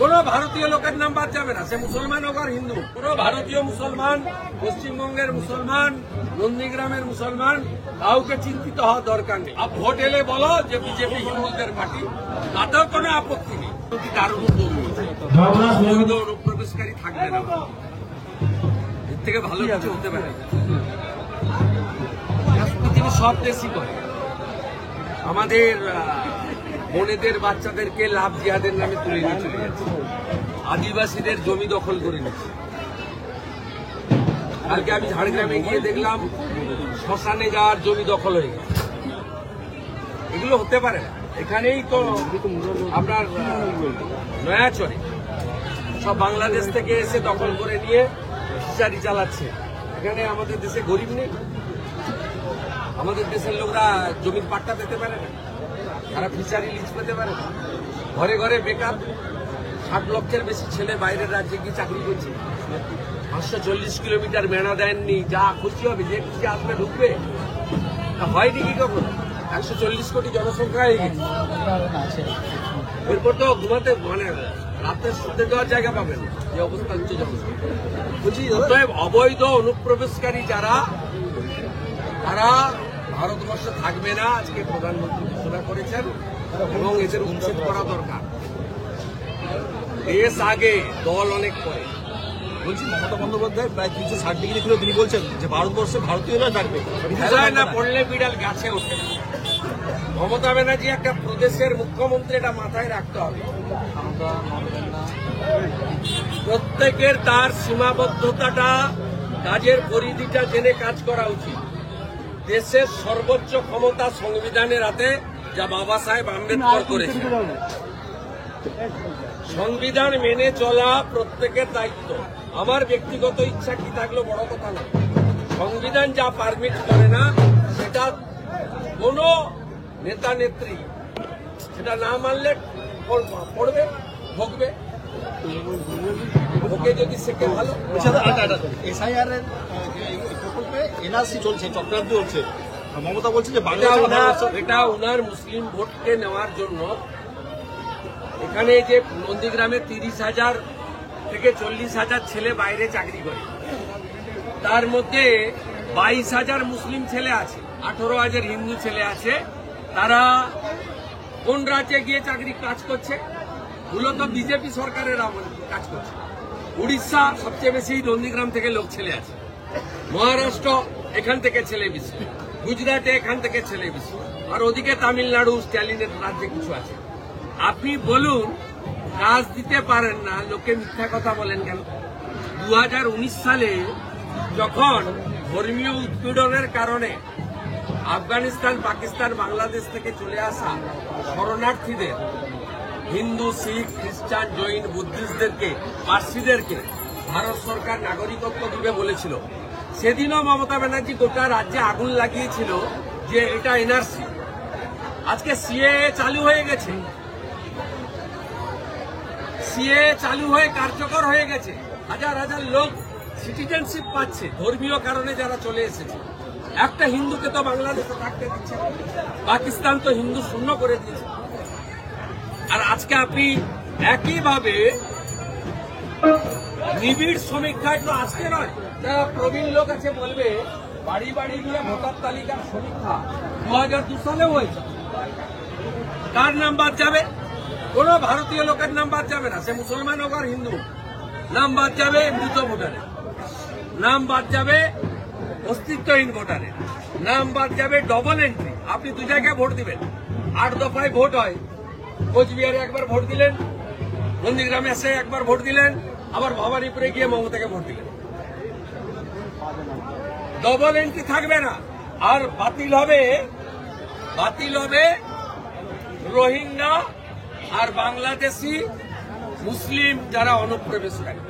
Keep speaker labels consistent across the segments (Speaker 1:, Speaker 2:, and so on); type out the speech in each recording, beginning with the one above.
Speaker 1: কোন ভারতীয় লোকের নাম বাদ যাবে না, সে মুসলমান হোক আর হিন্দু। কোন ভারতীয় মুসলমান, পশ্চিমবঙ্গের মুসলমান, নন্দীগ্রামের মুসলমান, কাউকে চিন্তিত হওয়ার দরকার নেই। ভোট এলে বলো যে বিজেপি হিন্দুদের পার্টি, তাতেও কোনো আপত্তি নেই। দারুণ অনুপ্রবেশকারী থাকবে না, এর থেকে ভালো কিছু হতে পারে। পৃথিবীর সব দেশই করে। আমাদের বোনেদের বাচ্চাদেরকে লাভ জিহাদের নামে তুলে নিয়ে চলে যাচ্ছে, আদিবাসীদের জমি দখল করে নিচ্ছে। কালকে আমি ঝাড়গ্রামে গিয়ে দেখলাম শ্মশানে যাওয়ার জমি দখল হয়ে গেছে। এগুলো হতে পারে না। এখানেই তো আপনার নয়াচরে সব বাংলাদেশ থেকে এসে দখল করে নিয়ে ফিশারি চালাচ্ছে। এখানে আমাদের দেশে গরিব নেই, আমাদের দেশের লোকরা জমির পাট্টা পেতে পারে না, তারা ফিশারি লিজ পেতে পারে না। ঘরে ঘরে বেকার, 60 লক্ষের বেশি ছেলে বাইরের রাজ্যে গিয়ে চাকরি করছে। 540 কিলোমিটার মেনা দেননি, যা খুশি হবে যে খুশি আসবে ঢুকবে, হয়নি কি কখন? 140 কোটি জনসংখ্যা হয়ে গেছে। এরপর তো ঘুমাতে মানে রাতে শুতে যাওয়ার জায়গা পাবেন, যে অবস্থা হচ্ছে জনসংখ্যা। বলছি অতএব অবৈধ অনুপ্রবেশকারী যারা, তারা ভারতবর্ষে থাকবে না, আজকে প্রধানমন্ত্রী ঘোষণা করেছেন এবং এদের উচ্ছেদ করা দরকার। দেশ আগে, দল অনেক পরে।
Speaker 2: বলছি মমতা বন্দ্যোপাধ্যায় প্রায় 360 ডিগ্রি ঘুরে তিনি বলছেন যে ভারতবর্ষে ভারতীয়রা থাকবে,
Speaker 1: খেলায় না পড়লে বিড়াল গাছে ওঠে। মমতা ব্যানার্জি একটা প্রদেশের মুখ্যমন্ত্রী, এটা মাথায় রাখতে হবে। প্রত্যেকের তার সীমাবদ্ধতাটা, কাজের পরিধিটা জেনে কাজ করা উচিত। দেশের সর্বোচ্চ ক্ষমতা সংবিধানের হাতে, যা বাবা সাহেব আম্বেদকর করেছেন। সংবিধান মেনে চলা প্রত্যেকের দায়িত্ব। আমার ব্যক্তিগত ইচ্ছা কি থাকলো বড় কথা না, সংবিধান যা পারমিট করে না সেটা কোন নেতা নেত্রী সেটা না মানলে পড়বে, ভোগবে। ভোগে যদি শেখে ভালো।
Speaker 2: এসআইআর এর প্রকল্পে এনআরসি চলছে, চক্রান্ত চলছে। মমতা বলছে যে
Speaker 1: এটা উনার মুসলিম ভোটকে নেওয়ার জন্য। এখানে যে নন্দীগ্রামে 30,000 থেকে 40,000 ছেলে বাইরে চাকরি করে, তার মধ্যে 22,000 মুসলিম ছেলে আছে, 18,000 হিন্দু ছেলে আছে। তারা কোন রাজ্যে গিয়ে চাকরি কাজ করছে? মূলত বিজেপি সরকারের কাজ করছে। উড়িষ্যা সবচেয়ে বেশি নন্দীগ্রাম থেকে লোক ছেলে আছে, মহারাষ্ট্র এখান থেকে ছেলে বেশি, গুজরাটে এখান থেকে ছেলে বেশি, আর ওদিকে তামিলনাড়ু স্ট্যালিনের রাজ্যে কিছু আছে। আপনি বলুন, কাজ দিতে পারেন না, লোকে মিথ্যা কথা বলেন কেন? 2019 সালে যখন ধর্মীয় উৎপীড়নের কারণে আফগানিস্তান, পাকিস্তান, বাংলাদেশ থেকে চলে আসা শরণার্থীদের, হিন্দু, শিখ, খ্রিস্টান, জৈন, বুদ্ধিস্টদেরকে, পার্সিদেরকে ভারত সরকার নাগরিকত্ব দিবে বলেছিল, সেদিনও মমতা ব্যানার্জি গোটা রাজ্যে আগুন লাগিয়েছিল যে এটা এনআরসি। আজকে সিএএ চালু হয়ে গেছে, সিএএ চালু হয়ে কার্যকর হয়ে গেছে। হাজার হাজার লোক সিটিজেনশিপ পাচ্ছে ধর্মীয় কারণে যারা চলে এসেছে। একটা হিন্দুকে তো বাংলাদেশে থাকতে দিচ্ছে, পাকিস্তান তো হিন্দু শূন্য করে দিয়েছে। আর আজকে আপনি একইভাবে নিবিড় সমীক্ষা, তো আজকে নয়, যারা প্রবীণ লোক আছে বলবে বাড়ি বাড়ি গিয়ে ভোটার তালিকার সমীক্ষা 2002 সালেও হয়েছে। কার নাম বাদ যাবে? কোন ভারতীয় লোকের নাম বাদ যাবে না, সে মুসলমান হোক আর হিন্দু। নাম বাদ যাবে মৃত ভোটারের, নাম বাদ যাবে অস্তিত্বহীন ভোটারের, নাম বাদ যাবে ডবল এন্ট্রি। আপনি 2 জায়গায় ভোট দিবেন, 8 দফায় ভোট হয়। কোচবিহারে একবার ভোট দিলেন, নন্দীগ্রামে এসে একবার ভোট দিলেন, আবার ভবানীপুরে গিয়ে মমতাকে ভোট দিলেন। ডবল এন্ট্রি থাকবে না। আর বাতিল হবে রোহিঙ্গা আর বাংলাদেশি মুসলিম যারা অনুপ্রবেশকারী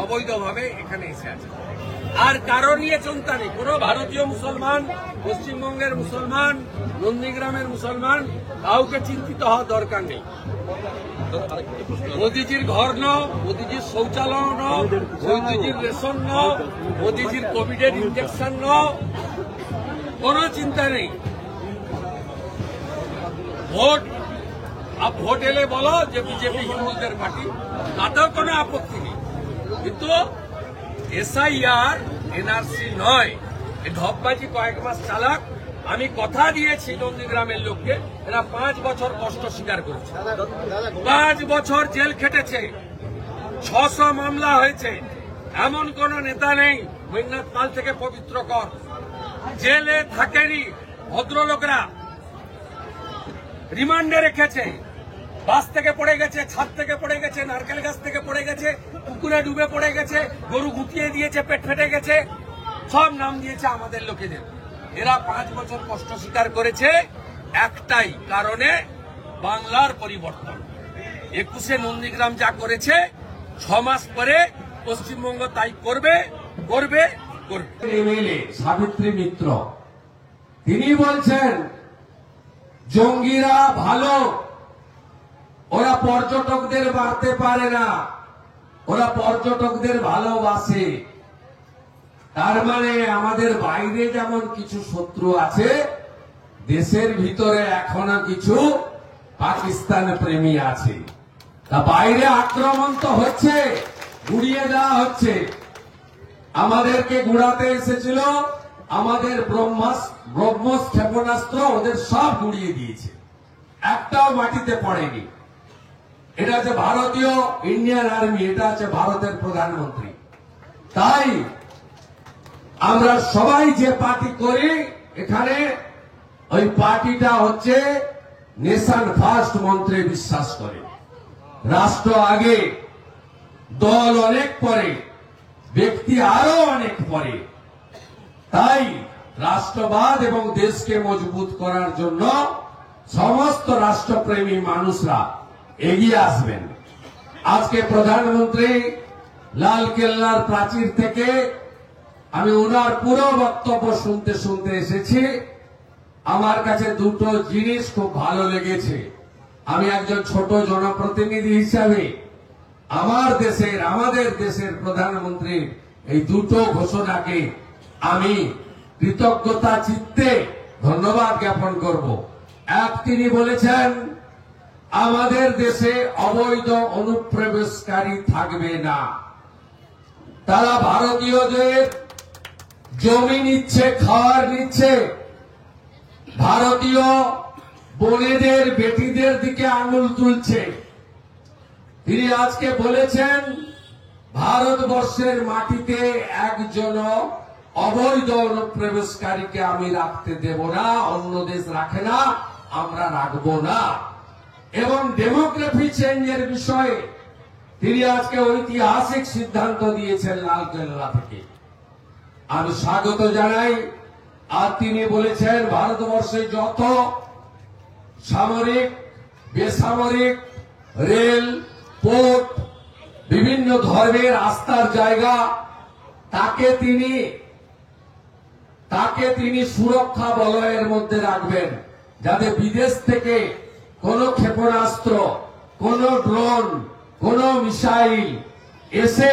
Speaker 1: অবৈধভাবে এখানে এসে আছে। আর কারো নিয়ে চিন্তা নেই। কোন ভারতীয় মুসলমান, পশ্চিমবঙ্গের মুসলমান, নন্দীগ্রামের মুসলমান, কাউকে চিন্তিত হওয়ার দরকার নেই। মোদিজির ঘর নাও, মোদিজির শৌচালয় নাও, মোদিজির রেশন নাও, মোদিজির কোভিডের ইঞ্জেকশন নাও, কোন চিন্তা নেই। ভোট আর ভোট এলে বলো যে বিজেপি হিন্দুদের পার্টি, তাতেও কোনো আপত্তি নেই। কিন্তু এসআইআর এনআরসি নয়, ঢপবাজি কয়েক মাস চালাক। আমি কথা দিয়েছি নন্দীগ্রামের লোককে, এরা 5 বছর কষ্ট স্বীকার করেছে, 5 বছর জেল খেটেছে, 600 মামলা হয়েছে। এমন কোন নেতা নেই মৈনাথ পাল থেকে পবিত্র কর জেলে থাকেনি। ভদ্রলোকরা রিমান্ডে রেখেছে, বাস থেকে পড়ে গেছে, ছাদ থেকে পড়ে গেছে, নারকেল গাছ থেকে পড়ে গেছে, পুকুরে ডুবে পড়ে গেছে, গরু গুটিয়ে দিয়েছে, পেট ফেটে গেছে, সব নাম দিয়েছে আমাদের লোকেদের। এরা 5 বছর কষ্ট স্বীকার করেছে একটাই কারণে, বাংলার পরিবর্তন। 21-এ নন্দীগ্রাম যা করেছে, 6 মাস পরে পশ্চিমবঙ্গ তাই করবে করবে করবে।
Speaker 3: এমএলএ সাবিত্রী মিত্র তিনি বলছেন জঙ্গিরা ভালো, ওরা পর্যটকদের মারতে পারে না, ওরা পর্যটকদের ভালোবাসে। তার মানে আমাদের বাইরে যেমন কিছু শত্রু আছে, দেশের ভিতরে এখনো কিছু পাকিস্তান প্রেমী আছে। তা বাইরে আক্রমণ তো হচ্ছে, গুড়িয়ে দেওয়া হচ্ছে। আমাদেরকে গুড়াতে এসেছিল, আমাদের ব্রহ্মস ক্ষেপণাস্ত্র ওদের সব গুড়িয়ে দিয়েছে, একটাও মাটিতে পড়েনি। এটা হচ্ছে ভারতীয় ইন্ডিয়ান আর্মি, এটা হচ্ছে ভারতের প্রধানমন্ত্রী। তাই আমরা সবাই যে পার্টি করি এখানে, ওই পার্টিটা হচ্ছে নেশন ফার্স্ট মন্ত্রে বিশ্বাস করে। রাষ্ট্র আগে, দল অনেক পরে, ব্যক্তি আরো অনেক পরে। তাই রাষ্ট্রবাদ এবং দেশকে মজবুত করার জন্য সমস্ত রাষ্ট্রপ্রেমী মানুষরা এগিয়ে আসবেন। আজকে প্রধানমন্ত্রী লালকেল্লার প্রাচীর থেকে আমি ওনার পুরো বক্তব্য শুনতে শুনতে এসেছি। আমার কাছে দুটো জিনিস খুব ভালো লেগেছে। আমি একজন ছোট জনপ্রতিনিধি হিসাবে আমাদের দেশের প্রধানমন্ত্রীর এই দুটো ঘোষণাকে আমি কৃতজ্ঞতা চিত্তে ধন্যবাদ জ্ঞাপন করব। এক, তিনি বলেছেন আমাদের দেশে অবৈধ অনুপ্রবেশকারী থাকবে না। তারা ভারতীয়দের জমি নিচ্ছে, খাওয়ার নিচ্ছে, ভারতীয় বোনেদের বেটিদের দিকে আঙুল তুলছে। তিনি আজকে বলেছেন ভারতবর্ষের মাটিতে একজন অবৈধ অনুপ্রবেশকারীকে আমি রাখতে দেব না, অন্য দেশ রাখে না, আমরা রাখবো না। এবং ডেমোগ্রাফি চেঞ্জের বিষয়ে তিনি আজকে ঐতিহাসিক সিদ্ধান্ত দিয়েছেন লালকেল্লা থেকে, আমি স্বাগত জানাই। আর তিনি বলেছেন ভারতবর্ষে যত সামরিক, বেসামরিক, রেল, পোর্ট, বিভিন্ন ধর্মের আস্থার জায়গা, তাকে তিনি সুরক্ষা বলয়ের মধ্যে রাখবেন, যাতে বিদেশ থেকে কোনো ক্ষেপণাস্ত্র, কোনো ড্রোন, কোনো মিসাইল এসে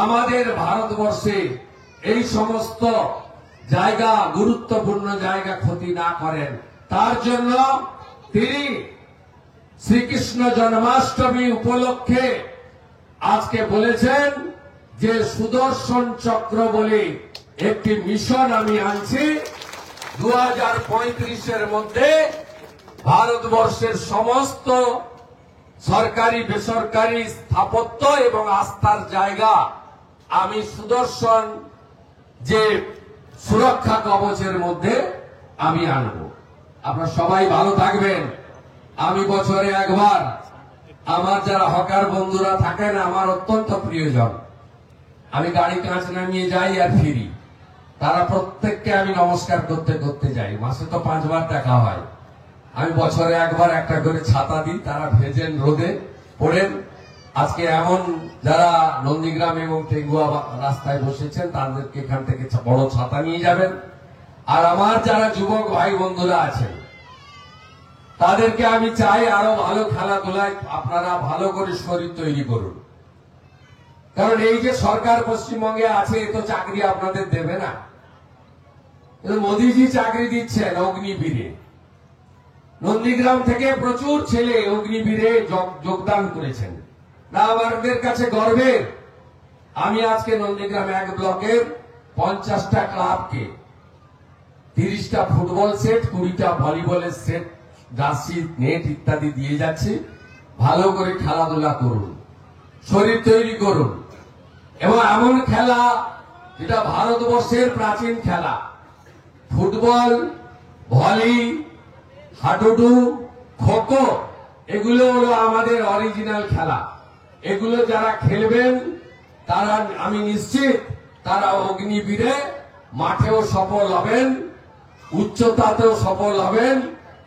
Speaker 3: আমাদের ভারতবর্ষে এই সমস্ত জায়গা, গুরুত্বপূর্ণ জায়গা ক্ষতি না করেন। তার জন্য তিনি শ্রীকৃষ্ণ জন্মাষ্টমী উপলক্ষে আজকে বলেছেন যে সুদর্শন চক্র বলে একটি মিশন আমি আনছি। 2035-এর মধ্যে ভারতবর্ষের সমস্ত সরকারি বেসরকারি স্থাপত্য এবং আস্থার জায়গা আমি সুদর্শন যে সুরক্ষা কবচের মধ্যে আমি আনব। আপনারা সবাই ভালো থাকবেন। আমি বছরে একবার আমার যারা হকার বন্ধুরা থাকেন, আমার অত্যন্ত প্রিয়জন, আমি গাড়ি কাঁচ নামিয়ে যাই আর ফিরি, তারা প্রত্যেককে আমি নমস্কার করতে করতে যাই। মাসে তো 5 বার দেখা হয়। আমি বছরে একবার একটা করে ছাতা দিই, তারা ভেজেন, রোদে পড়েন। আজকে এমন যারা নন্দীগ্রাম এবং টেঙ্গুয়া রাস্তায় বসেছেন, তাদেরকে এখান থেকে বড় ছাতা নিয়ে যাবেন। আর আমার যারা যুবক ভাই বন্ধুরা আছেন, তাদেরকে আমি চাই আরো ভালো খেলাধুলায় আপনারা ভালো করে শরীর তৈরি করুন। কারণ এই যে সরকার পশ্চিমবঙ্গে আছে, এ তো চাকরি আপনাদের দেবে না। মোদীজি চাকরি দিচ্ছেন অগ্নিবীরে, নন্দীগ্রাম থেকে প্রচুর ছেলে অগ্নিবীরে যোগদান করেছেন। না আমাদের কাছে গর্বের, আমি আজকে নন্দীগ্রাম 1 ব্লকের 50টা ক্লাবকে 30টা ফুটবল সেট, 20টা ভলিবলের সেট, জার্সি, নেট ইত্যাদি দিয়ে যাচ্ছি। ভালো করে খেলাধুলা করুন, শরীর তৈরি করুন, এবং এমন খেলা যেটা ভারতবর্ষের প্রাচীন খেলা, ফুটবল, ভলি, হাডুডু, খোখো, এগুলো হলো আমাদের অরিজিনাল খেলা। এগুলো যারা খেলবেন তারা, আমি নিশ্চিত তারা অগ্নিবীরে মাঠেও সফল হবেন, উচ্চতাতেও সফল হবেন।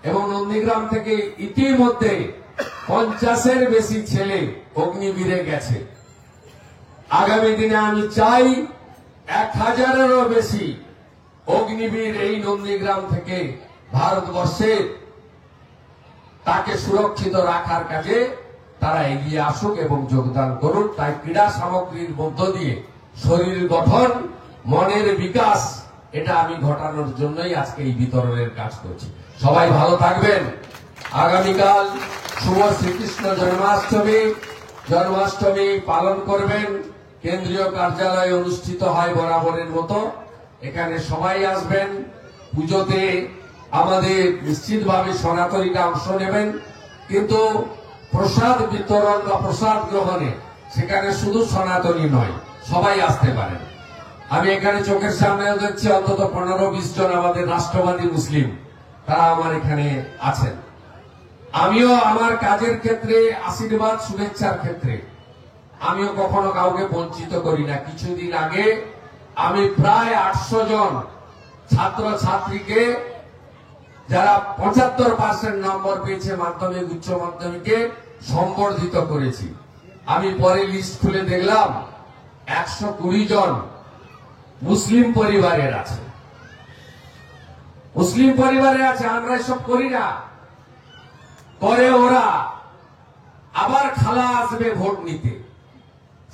Speaker 3: এবং নন্দীগ্রাম থেকে ইতিমধ্যে 50-এর বেশি ছেলে অগ্নিবীরে গেছে। আগামী দিনে আমি চাই 1000-এরও বেশি অগ্নিবীর এই নন্দীগ্রাম থেকে ভারতবর্ষে তাকে সুরক্ষিত রাখার কাজে তারা এগিয়ে আসুক এবং যোগদান করুন। তাই ক্রীড়া সামগ্রীর মধ্য দিয়ে শরীর গঠন, মনের বিকাশ, এটা আমি ঘটানোর জন্যই আজকে এই বিতরণের কাজ করছি। সবাই ভালো থাকবেন। আগামীকাল শুভ শ্রীকৃষ্ণ জন্মাষ্টমী পালন করবেন। কেন্দ্রীয় কার্যালয়ে অনুষ্ঠিত হয় বরাবরের মতো। এখানে সবাই আসবেন। পুজোতে আমাদের নিশ্চিতভাবে সনাতনীরা অংশ নেবেন, কিন্তু প্রসাদ বিতরণ বা প্রসাদ গ্রহণে সেখানে শুধু সনাতনী নয়, সবাই আসতে পারেন। আমি এখানে চোখের সামনে দেখছি অন্তত 15-20 জন আমাদের রাষ্ট্রবাদী মুসলিম, তারা আমার এখানে আছেন। আমিও আমার কাজের ক্ষেত্রে, আশীর্বাদ শুভেচ্ছার ক্ষেত্রে আমিও কখনো কাউকে বঞ্চিত করি না। কিছুদিন আগে আমি প্রায় 800 জন ছাত্র ছাত্রীকে, যারা 75% নম্বর পেয়েছে মাধ্যমিক উচ্চ মাধ্যমিকে, সম্বর্ধিত করেছি। আমি পরে লিস্ট খুলে দেখলাম 120 জন মুসলিম পরিবারের আছে। মুসলিম পরিবারে আছে, আমরা এসব করি না, করে ওরা। আবার খালা আসবে ভোট নিতে।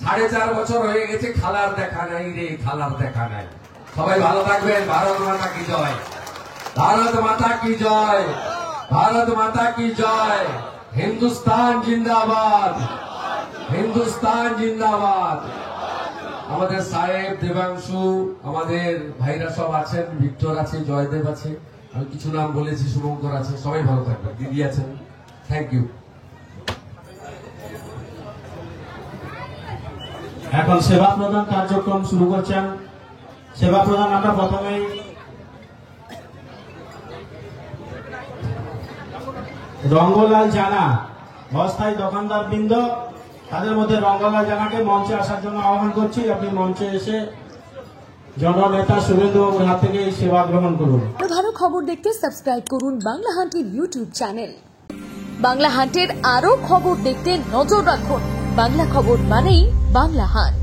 Speaker 3: 4.5 বছর হয়ে গেছে, খালার দেখা নাই রে, খালার দেখা নাই। সবাই ভালো থাকবেন। ভারত মাতা কি জয়, ভারত মাতা কি জয়, ভারত মাতা কি জয়। হিন্দুস্তান জিন্দাবাদ, হিন্দুস্তান জিন্দাবাদ। আমাদের সাহেব, দেবাংশু, আমাদের ভাইরা সব আছেন, ভিক্টর আছে, জয়দেব আছে, আমি কিছু নাম বলেছি, শুভঙ্কর আছে। সবাই ভালো থাকবেন। দিদি আছেন, থ্যাংক ইউ।
Speaker 4: এখন সেবা প্রদান কার্যক্রম শুরু করছেন। সেবা প্রদান আমরা প্রথমেই রঙ্গলাল জানা, অস্থায়ী দোকানদার বৃন্দ, তাদের মধ্যে রঙ্গলাল জানাকে মঞ্চে আসার জন্য আহ্বান করছি। আপনি মঞ্চে এসে জননেতা শুভেন্দু বাবুর হাত থেকে এই সেবা গ্রহণ করুন।
Speaker 5: ভালো খবর দেখতে সাবস্ক্রাইব করুন বাংলা হান্টের ইউটিউব চ্যানেল। বাংলা হান্টের আরো খবর দেখতে নজর রাখুন। বাংলা খবর মানেই বাংলা হান্ট।